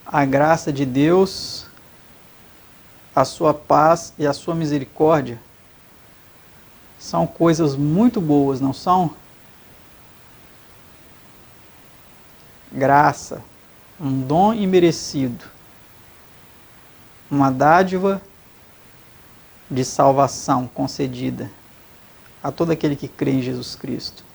A graça de Deus, a sua paz e a sua misericórdia são coisas muito boas, não são? Graça, um dom imerecido, uma dádiva de salvação concedida a todo aquele que crê em Jesus Cristo.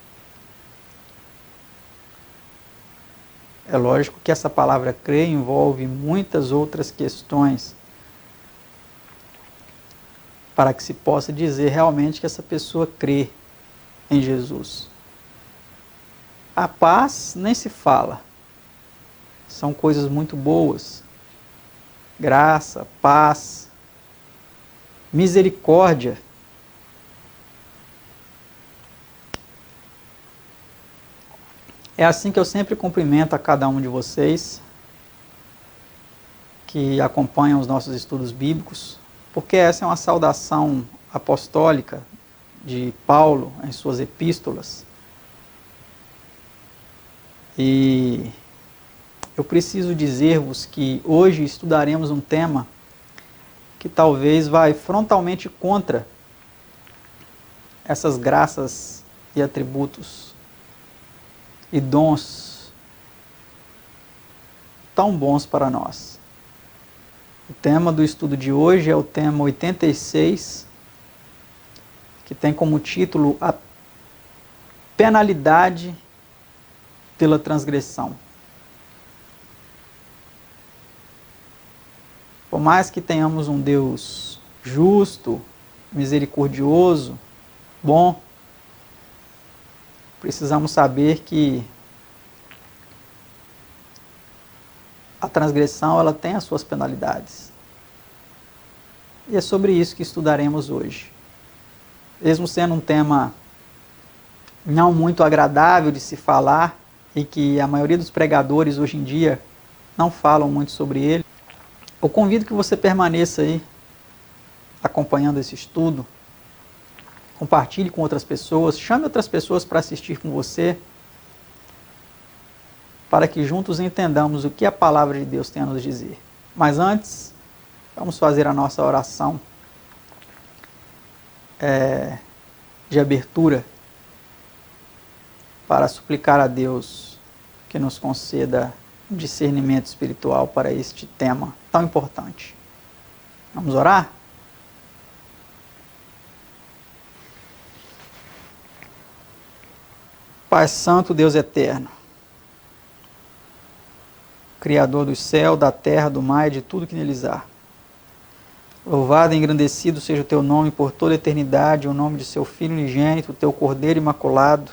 É lógico que essa palavra crer envolve muitas outras questões para que se possa dizer realmente que essa pessoa crê em Jesus. A paz nem se fala. São coisas muito boas. Graça, paz, misericórdia. É assim que eu sempre cumprimento a cada um de vocês que acompanham os nossos estudos bíblicos, porque essa é uma saudação apostólica de Paulo em suas epístolas. E eu preciso dizer-vos que hoje estudaremos um tema que talvez vai frontalmente contra essas graças e atributos e dons tão bons para nós. O tema do estudo de hoje é o tema 86, que tem como título a penalidade pela transgressão. Por mais que tenhamos um Deus justo, misericordioso, bom, precisamos saber que a transgressão ela tem as suas penalidades. E é sobre isso que estudaremos hoje. Mesmo sendo um tema não muito agradável de se falar e que a maioria dos pregadores hoje em dia não falam muito sobre ele, eu convido que você permaneça aí acompanhando esse estudo. Compartilhe com outras pessoas, chame outras pessoas para assistir com você, para que juntos entendamos o que a palavra de Deus tem a nos dizer. Mas antes, vamos fazer a nossa oração de abertura para suplicar a Deus que nos conceda um discernimento espiritual para este tema tão importante. Vamos orar? Pai Santo, Deus eterno, Criador do céu, da terra, do mar e de tudo que neles há. Louvado e engrandecido seja o teu nome por toda a eternidade, o nome de seu Filho unigênito, o teu Cordeiro imaculado,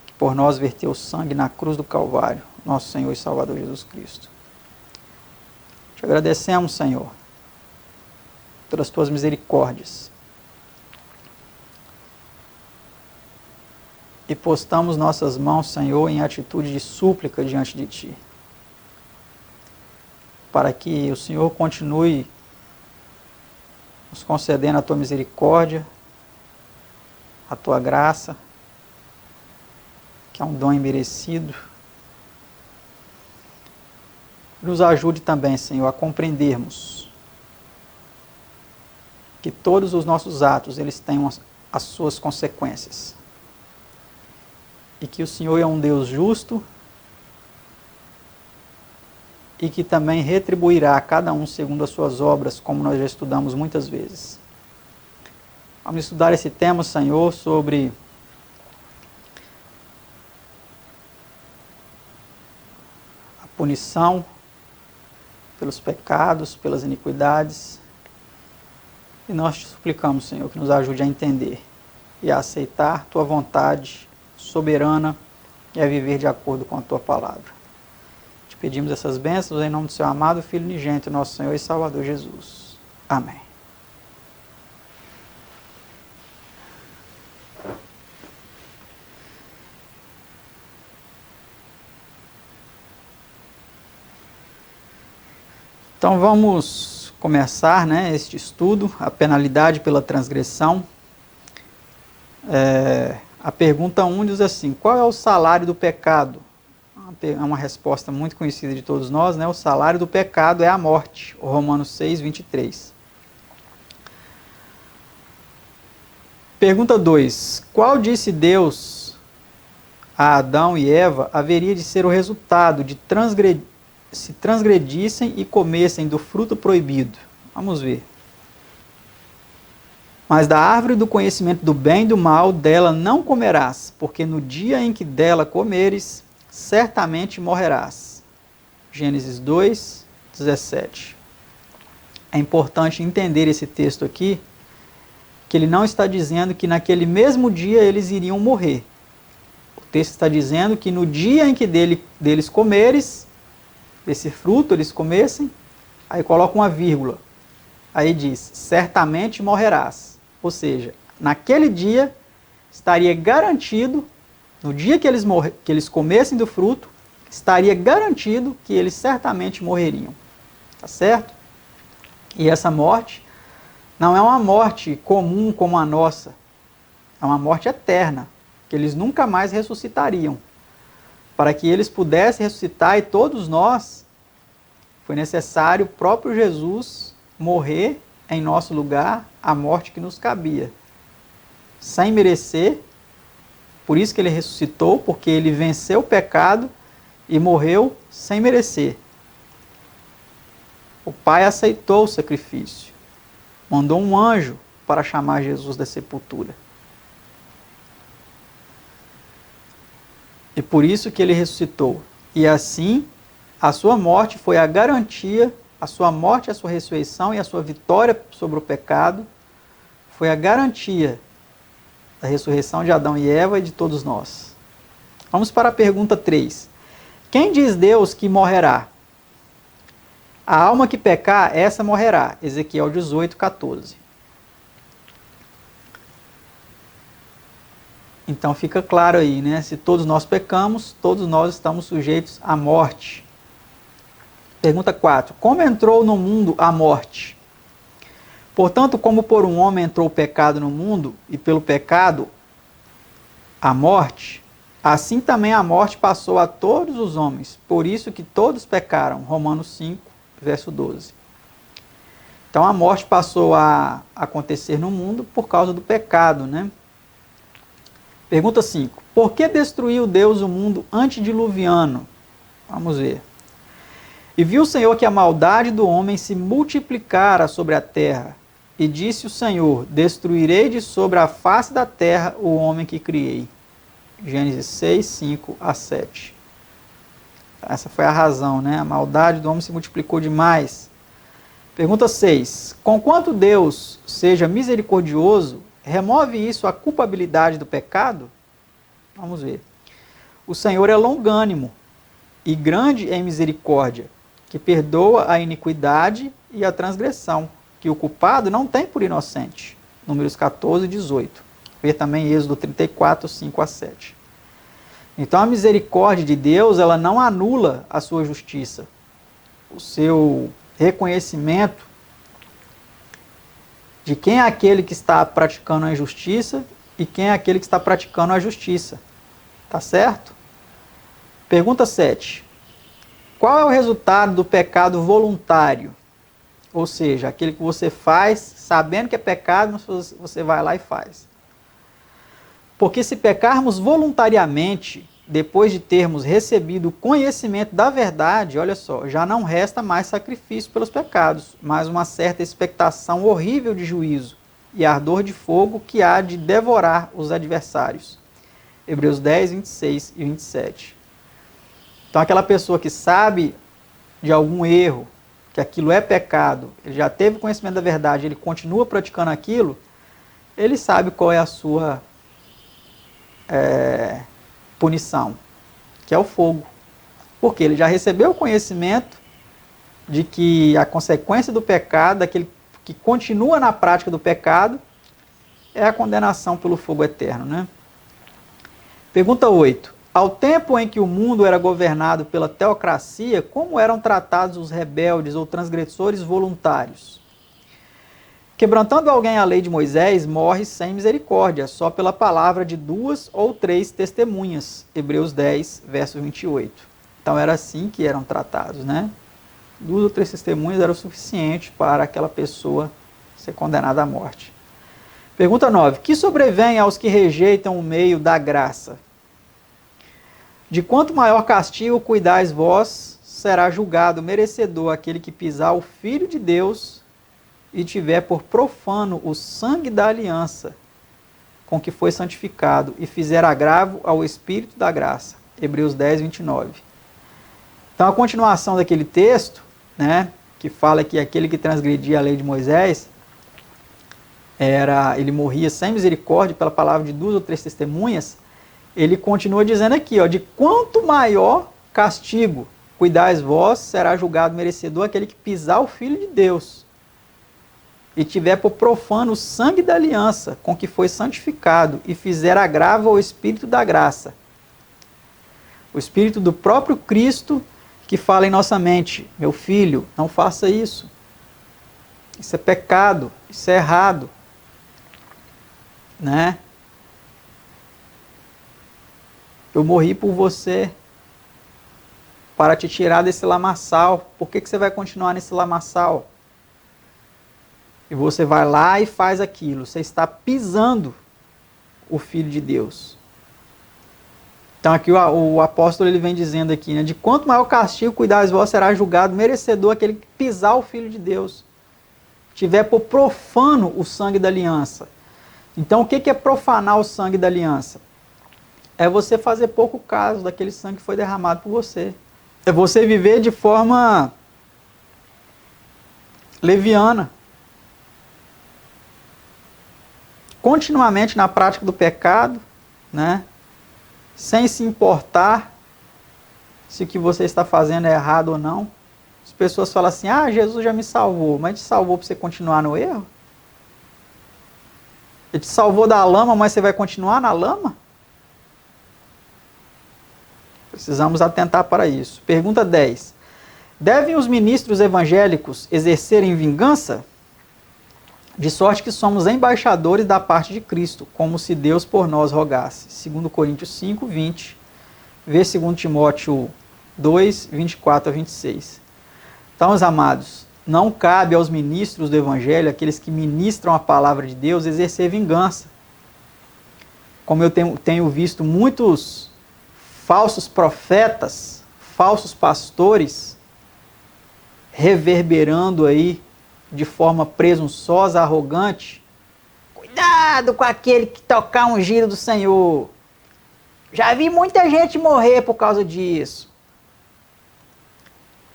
que por nós verteu sangue na cruz do Calvário, nosso Senhor e Salvador Jesus Cristo. Te agradecemos, Senhor, pelas tuas misericórdias. E postamos nossas mãos, Senhor, em atitude de súplica diante de Ti, para que o Senhor continue nos concedendo a Tua misericórdia, a Tua graça, que é um dom imerecido. Nos ajude também, Senhor, a compreendermos que todos os nossos atos, eles têm as suas consequências. E que o Senhor é um Deus justo e que também retribuirá a cada um segundo as suas obras, como nós já estudamos muitas vezes. Vamos estudar esse tema, Senhor, sobre a punição pelos pecados, pelas iniquidades. E nós te suplicamos, Senhor, que nos ajude a entender e a aceitar Tua vontade soberana e a viver de acordo com a Tua palavra. Te pedimos essas bênçãos em nome do Seu amado Filho unigênito, nosso Senhor e Salvador Jesus. Amém. Então vamos começar, este estudo, a penalidade pela transgressão. A pergunta 1 diz assim: qual é o salário do pecado? É uma resposta muito conhecida de todos nós, né? O salário do pecado é a morte, o Romanos 6, 23. Pergunta 2. Qual disse Deus a Adão e Eva haveria de ser o resultado de se transgredissem e comessem do fruto proibido? Vamos ver. Mas da árvore do conhecimento do bem e do mal, dela não comerás, porque no dia em que dela comeres, certamente morrerás. Gênesis 2, 17. É importante entender esse texto aqui, que ele não está dizendo que naquele mesmo dia eles iriam morrer. O texto está dizendo que no dia em que deles comeres, desse fruto eles comessem, aí coloca uma vírgula. Aí diz, certamente morrerás. Ou seja, naquele dia estaria garantido, no dia que eles comessem do fruto, estaria garantido que eles certamente morreriam. Tá certo? E essa morte não é uma morte comum como a nossa. É uma morte eterna, que eles nunca mais ressuscitariam. Para que eles pudessem ressuscitar, e todos nós, foi necessário o próprio Jesus morrer em nosso lugar a morte que nos cabia. Sem merecer, por isso que ele ressuscitou, porque ele venceu o pecado e morreu sem merecer. O Pai aceitou o sacrifício. Mandou um anjo para chamar Jesus da sepultura. E por isso que ele ressuscitou. E assim, a sua morte foi a garantia, a sua morte, a sua ressurreição e a sua vitória sobre o pecado foi a garantia da ressurreição de Adão e Eva e de todos nós. Vamos para a pergunta 3. Quem diz Deus que morrerá? A alma que pecar, essa morrerá. Ezequiel 18, 14. Então fica claro aí, né? Se todos nós pecamos, todos nós estamos sujeitos à morte. Pergunta 4. Como entrou no mundo a morte? Portanto, como por um homem entrou o pecado no mundo, e pelo pecado a morte, assim também a morte passou a todos os homens, por isso que todos pecaram. Romanos 5, verso 12. Então a morte passou a acontecer no mundo por causa do pecado, né? Pergunta 5. Por que destruiu Deus o mundo antediluviano? Vamos ver. E viu o Senhor que a maldade do homem se multiplicara sobre a terra. E disse o Senhor, destruirei de sobre a face da terra o homem que criei. Gênesis 6, 5 a 7. Essa foi a razão, né? A maldade do homem se multiplicou demais. Pergunta 6. Conquanto Deus seja misericordioso, remove isso a culpabilidade do pecado? Vamos ver. O Senhor é longânimo e grande em misericórdia, que perdoa a iniquidade e a transgressão, que o culpado não tem por inocente. Números 14 e 18. Ver também Êxodo 34, 5 a 7. Então a misericórdia de Deus, ela não anula a sua justiça, o seu reconhecimento de quem é aquele que está praticando a injustiça e quem é aquele que está praticando a justiça. Tá certo? Pergunta 7. Qual é o resultado do pecado voluntário? Ou seja, aquele que você faz sabendo que é pecado, mas você vai lá e faz. Porque se pecarmos voluntariamente, depois de termos recebido o conhecimento da verdade, olha só, já não resta mais sacrifício pelos pecados, mas uma certa expectação horrível de juízo e ardor de fogo que há de devorar os adversários. Hebreus 10, 26 e 27. Então aquela pessoa que sabe de algum erro, que aquilo é pecado, ele já teve conhecimento da verdade, ele continua praticando aquilo, ele sabe qual é a sua punição, que é o fogo. Porque ele já recebeu o conhecimento de que a consequência do pecado, daquele que continua na prática do pecado, é a condenação pelo fogo eterno, né? Pergunta 8. Ao tempo em que o mundo era governado pela teocracia, como eram tratados os rebeldes ou transgressores voluntários? Quebrantando alguém a lei de Moisés, morre sem misericórdia, só pela palavra de 2 ou 3 testemunhas. Hebreus 10, verso 28. Então era assim que eram tratados, né? 2 ou 3 testemunhas era o suficiente para aquela pessoa ser condenada à morte. Pergunta 9. Que sobrevém aos que rejeitam o meio da graça? De quanto maior castigo cuidais vós, será julgado merecedor aquele que pisar o Filho de Deus e tiver por profano o sangue da aliança com que foi santificado e fizer agravo ao Espírito da graça. Hebreus 10, 29. Então a continuação daquele texto, né, que fala que aquele que transgredia a lei de Moisés, ele morria sem misericórdia pela palavra de 2 ou 3 testemunhas, ele continua dizendo aqui, ó, de quanto maior castigo cuidais vós, será julgado merecedor aquele que pisar o Filho de Deus e tiver por profano o sangue da aliança com que foi santificado e fizer agravo ao Espírito da graça. O Espírito do próprio Cristo que fala em nossa mente, meu filho, não faça isso. Isso é pecado, isso é errado. Né? Eu morri por você para te tirar desse lamaçal. Por que você vai continuar nesse lamaçal? E você vai lá e faz aquilo. Você está pisando o Filho de Deus. Então aqui o apóstolo ele vem dizendo aqui, né, de quanto maior castigo cuidais vós, será julgado merecedor aquele que pisar o Filho de Deus, tiver por profano o sangue da aliança. Então o que é profanar o sangue da aliança? É você fazer pouco caso daquele sangue que foi derramado por você. É você viver de forma leviana. Continuamente na prática do pecado, né? Sem se importar se o que você está fazendo é errado ou não. As pessoas falam assim, Jesus já me salvou, mas te salvou para você continuar no erro? Ele te salvou da lama, mas você vai continuar na lama? Precisamos atentar para isso. Pergunta 10. Devem os ministros evangélicos exercerem vingança? De sorte que somos embaixadores da parte de Cristo, como se Deus por nós rogasse. 2 Coríntios 5, 20. Vê 2 Timóteo 2, 24 a 26. Então, os amados, não cabe aos ministros do Evangelho, aqueles que ministram a palavra de Deus, exercer vingança. Como eu tenho visto muitos falsos profetas, falsos pastores, reverberando aí de forma presunçosa, arrogante. Cuidado com aquele que tocar um giro do Senhor. Já vi muita gente morrer por causa disso.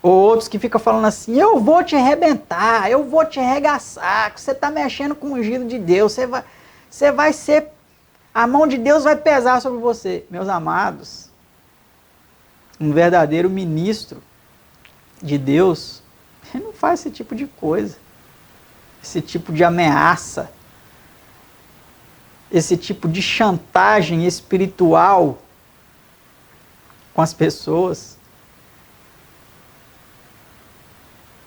Ou outros que ficam falando assim, eu vou te arrebentar, eu vou te arregaçar, você está mexendo com o ungido de Deus, você vai ser, a mão de Deus vai pesar sobre você. Meus amados, um verdadeiro ministro de Deus, ele não faz esse tipo de coisa, esse tipo de ameaça, esse tipo de chantagem espiritual com as pessoas.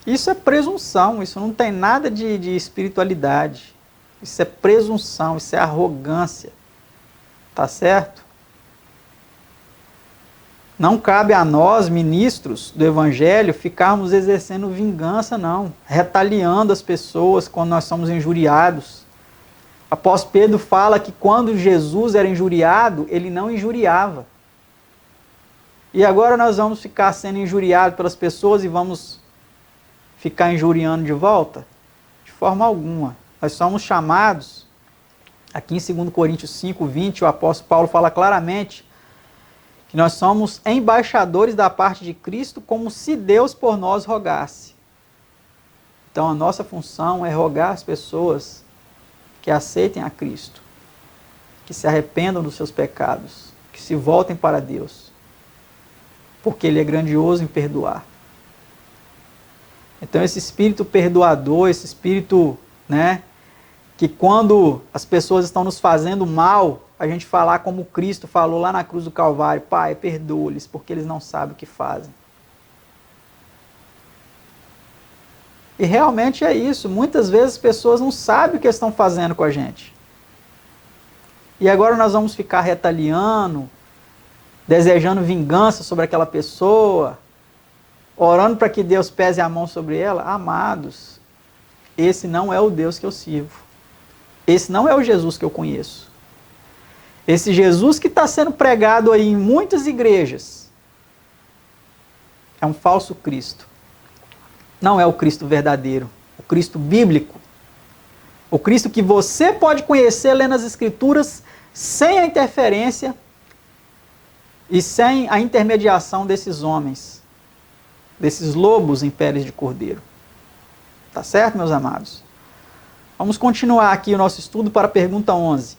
Isso é presunção, isso não tem nada de espiritualidade. Isso é presunção, isso é arrogância. Tá certo? Não cabe a nós, ministros do Evangelho, ficarmos exercendo vingança, não. Retaliando as pessoas quando nós somos injuriados. Apóstolo Pedro fala que quando Jesus era injuriado, ele não injuriava. E agora nós vamos ficar sendo injuriados pelas pessoas e vamos ficar injuriando de volta? De forma alguma. Nós somos chamados, aqui em 2 Coríntios 5, 20, o apóstolo Paulo fala claramente que nós somos embaixadores da parte de Cristo, como se Deus por nós rogasse. Então a nossa função é rogar as pessoas que aceitem a Cristo, que se arrependam dos seus pecados, que se voltem para Deus, porque Ele é grandioso em perdoar. Então esse espírito perdoador, esse espírito, né, que quando as pessoas estão nos fazendo mal, a gente falar como Cristo falou lá na cruz do Calvário, Pai, perdoa-lhes, porque eles não sabem o que fazem. E realmente é isso, muitas vezes as pessoas não sabem o que estão fazendo com a gente. E agora nós vamos ficar retaliando, desejando vingança sobre aquela pessoa, orando para que Deus pese a mão sobre ela. Amados, esse não é o Deus que eu sirvo. Esse não é o Jesus que eu conheço. Esse Jesus que está sendo pregado aí em muitas igrejas é um falso Cristo. Não é o Cristo verdadeiro, o Cristo bíblico. O Cristo que você pode conhecer lendo as Escrituras sem a interferência e sem a intermediação desses homens, desses lobos em peles de cordeiro. Tá certo, meus amados? Vamos continuar aqui o nosso estudo para a pergunta 11.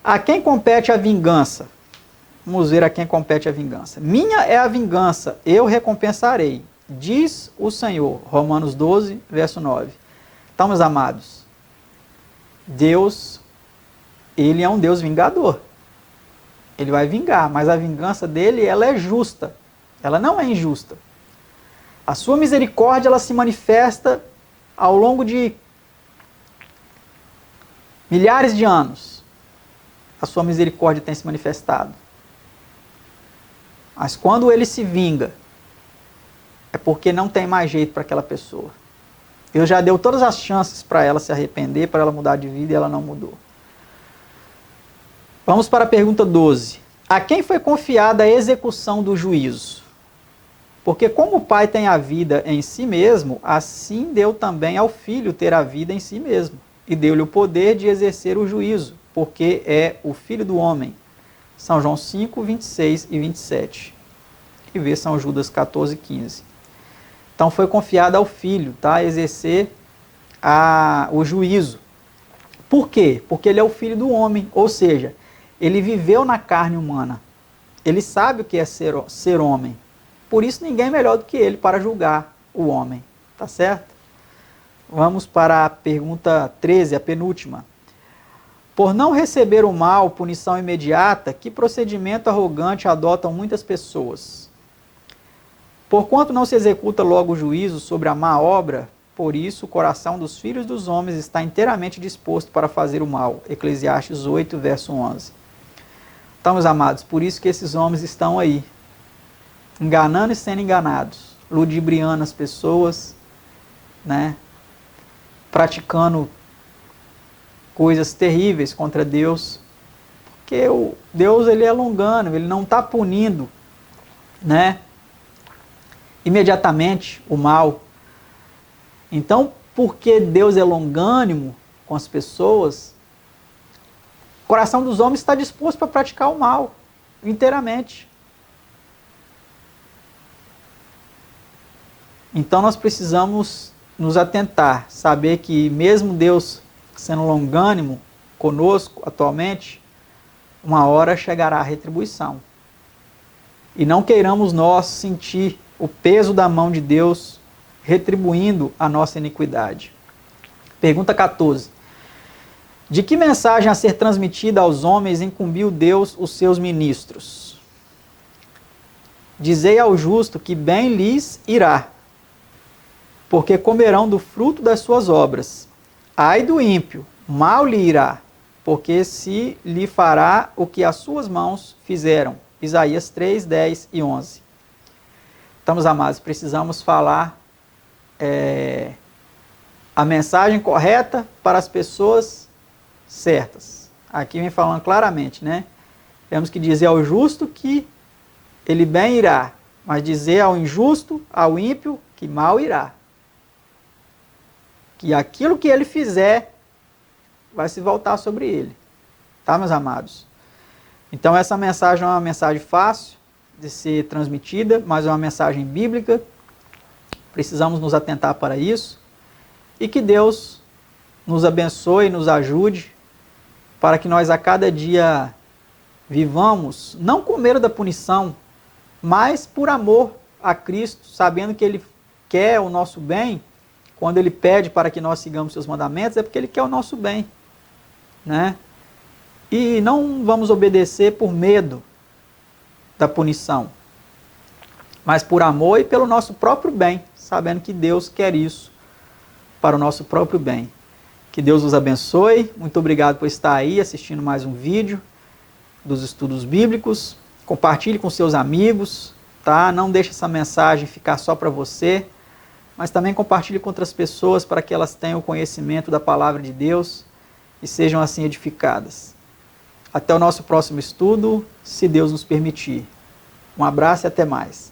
A quem compete a vingança? Vamos ver a quem compete a vingança. Minha é a vingança, eu recompensarei, diz o Senhor. Romanos 12, verso 9. Então, meus amados, Deus, Ele é um Deus vingador. Ele vai vingar, mas a vingança dele, ela é justa. Ela não é injusta. A sua misericórdia, ela se manifesta ao longo de milhares de anos. A sua misericórdia tem se manifestado. Mas quando ele se vinga, é porque não tem mais jeito para aquela pessoa. Ele já deu todas as chances para ela se arrepender, para ela mudar de vida, e ela não mudou. Vamos para a pergunta 12. A quem foi confiada a execução do juízo? Porque como o Pai tem a vida em si mesmo, assim deu também ao Filho ter a vida em si mesmo. E deu-lhe o poder de exercer o juízo, porque é o Filho do homem. São João 5, 26 e 27. E vê São Judas 14, 15. Então foi confiado ao Filho, tá? Exercer o juízo. Por quê? Porque ele é o Filho do homem, ou seja, ele viveu na carne humana. Ele sabe o que é ser homem. Por isso ninguém é melhor do que ele para julgar o homem. Tá certo? Vamos para a pergunta 13, a penúltima. Por não receber o mal, punição imediata, que procedimento arrogante adotam muitas pessoas? Porquanto não se executa logo o juízo sobre a má obra, por isso o coração dos filhos dos homens está inteiramente disposto para fazer o mal. Eclesiastes 8, verso 11. Então, meus amados, por isso que esses homens estão aí, enganando e sendo enganados, ludibriando as pessoas, né? Praticando coisas terríveis contra Deus, porque Deus, ele é longânimo, ele não está punindo, né, imediatamente o mal. Então, porque Deus é longânimo com as pessoas, o coração dos homens está disposto para praticar o mal inteiramente. Então nós precisamos nos atentar, saber que mesmo Deus sendo longânimo conosco atualmente, uma hora chegará a retribuição. E não queiramos nós sentir o peso da mão de Deus retribuindo a nossa iniquidade. Pergunta 14. De que mensagem a ser transmitida aos homens incumbiu Deus os seus ministros? Dizei ao justo que bem lhes irá, porque comerão do fruto das suas obras. Ai do ímpio, mal lhe irá, porque se lhe fará o que as suas mãos fizeram. Isaías 3, 10 e 11. Então, meus amados, precisamos falar a mensagem correta para as pessoas certas. Aqui vem falando claramente, né? Temos que dizer ao justo que ele bem irá, mas dizer ao injusto, ao ímpio, que mal irá. Que aquilo que ele fizer vai se voltar sobre ele. Tá, meus amados? Então essa mensagem é uma mensagem fácil de ser transmitida, mas é uma mensagem bíblica. Precisamos nos atentar para isso. E que Deus nos abençoe e nos ajude para que nós a cada dia vivamos, não com medo da punição, mas por amor a Cristo, sabendo que Ele quer o nosso bem. Quando Ele pede para que nós sigamos seus mandamentos, é porque Ele quer o nosso bem, né? E não vamos obedecer por medo da punição, mas por amor e pelo nosso próprio bem, sabendo que Deus quer isso para o nosso próprio bem. Que Deus os abençoe. Muito obrigado por estar aí assistindo mais um vídeo dos estudos bíblicos. Compartilhe com seus amigos, tá? Não deixe essa mensagem ficar só para você, mas também compartilhe com outras pessoas para que elas tenham o conhecimento da palavra de Deus e sejam assim edificadas. Até o nosso próximo estudo, se Deus nos permitir. Um abraço e até mais.